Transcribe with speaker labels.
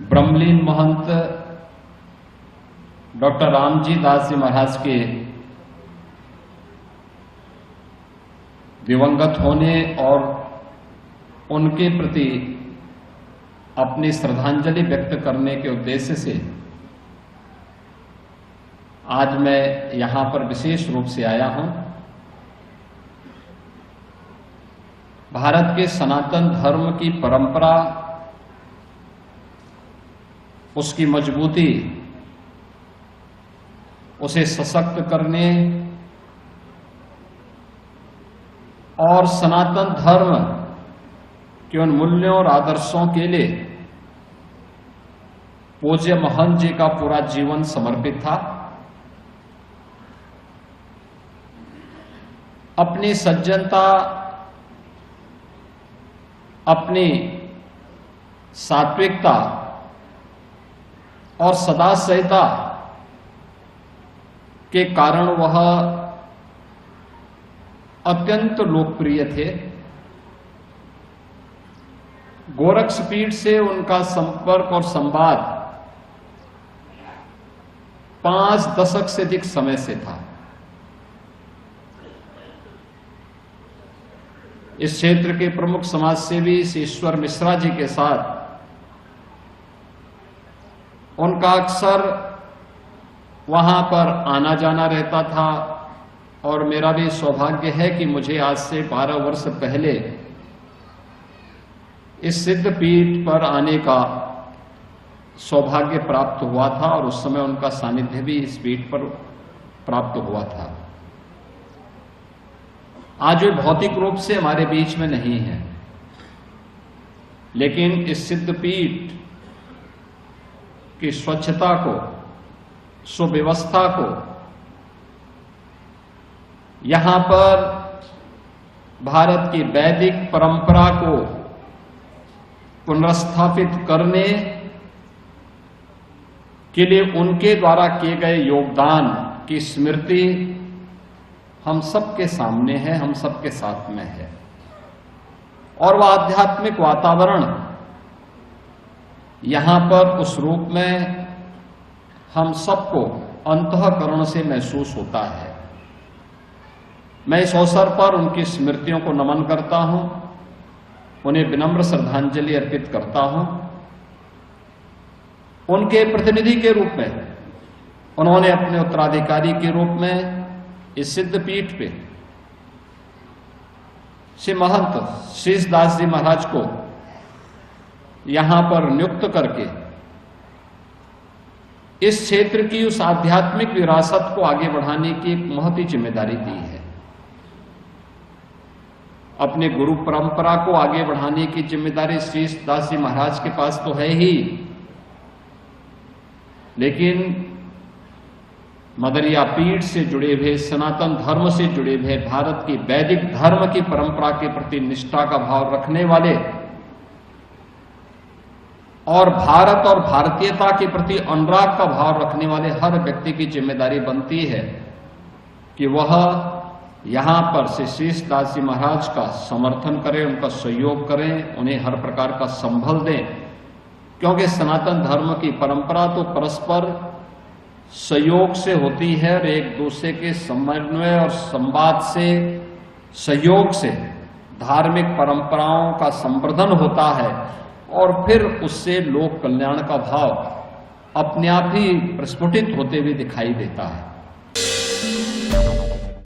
Speaker 1: ब्रह्मलीन महंत doctor Ramji Das ji महाराज के दिवंगत होने और उनके प्रति अपनी श्रद्धांजलि व्यक्त करने के उद्देश्य से आज मैं यहां पर विशेष रूप से आया हूं। भारत के सनातन धर्म की परंपरा, उसकी मजबूती, उसे सशक्त करने और सनातन धर्म के उन मूल्यों और आदर्शों के लिए पूज्य महंत जी का पूरा जीवन समर्पित था। अपनी सज्जनता, अपनी सात्विकता और सदासहिता के कारण वह अत्यंत लोकप्रिय थे। गोरक्षपीठ से उनका संपर्क और संवाद 5 दशक से अधिक समय से था। इस क्षेत्र के प्रमुख समाजसेवी श्री ईश्वर मिश्रा जी के साथ उनका अक्सर वहां पर आना जाना रहता था और मेरा भी सौभाग्य है कि मुझे आज से 12 वर्ष पहले इस सिद्ध पीठ पर आने का सौभाग्य प्राप्त हुआ था और उस समय उनका सानिध्य भी इस पीठ पर प्राप्त हुआ था। आज वे भौतिक रूप से हमारे बीच में नहीं है, लेकिन इस सिद्ध पीठ की स्वच्छता को, सुव्यवस्था को, यहां पर भारत की वैदिक परंपरा को पुनर्स्थापित करने के लिए उनके द्वारा किए गए योगदान की स्मृति हम सबके सामने है, हम सबके साथ में है। और वह आध्यात्मिक वातावरण यहां पर उस रूप में हम सबको अंतःकरण से महसूस होता है। मैं इस अवसर पर उनकी स्मृतियों को नमन करता हूं, उन्हें विनम्र श्रद्धांजलि अर्पित करता हूं। उनके प्रतिनिधि के रूप में उन्होंने अपने उत्तराधिकारी के रूप में इस सिद्ध पीठ पे श्री महंत शीश दास जी महाराज को यहां पर नियुक्त करके इस क्षेत्र की उस आध्यात्मिक विरासत को आगे बढ़ाने की एक महती जिम्मेदारी दी है। अपने गुरु परंपरा को आगे बढ़ाने की जिम्मेदारी शीश दास जी महाराज के पास तो है ही, लेकिन मदरिया पीठ से जुड़े हुए, सनातन धर्म से जुड़े हुए, भारत की वैदिक धर्म की परंपरा के प्रति निष्ठा का भाव रखने वाले और भारत और भारतीयता के प्रति अनुराग का भाव रखने वाले हर व्यक्ति की जिम्मेदारी बनती है कि वह यहां पर श्री शीश दास जी महाराज का समर्थन करें, उनका सहयोग करें, उन्हें हर प्रकार का संबल दें, क्योंकि सनातन धर्म की परंपरा तो परस्पर सहयोग से होती है और एक दूसरे के समन्वय और संवाद से, सहयोग से धार्मिक परंपराओं का संवर्धन होता है और फिर उससे लोक कल्याण का भाव अपने आप ही प्रस्फुटित होते हुए दिखाई देता है।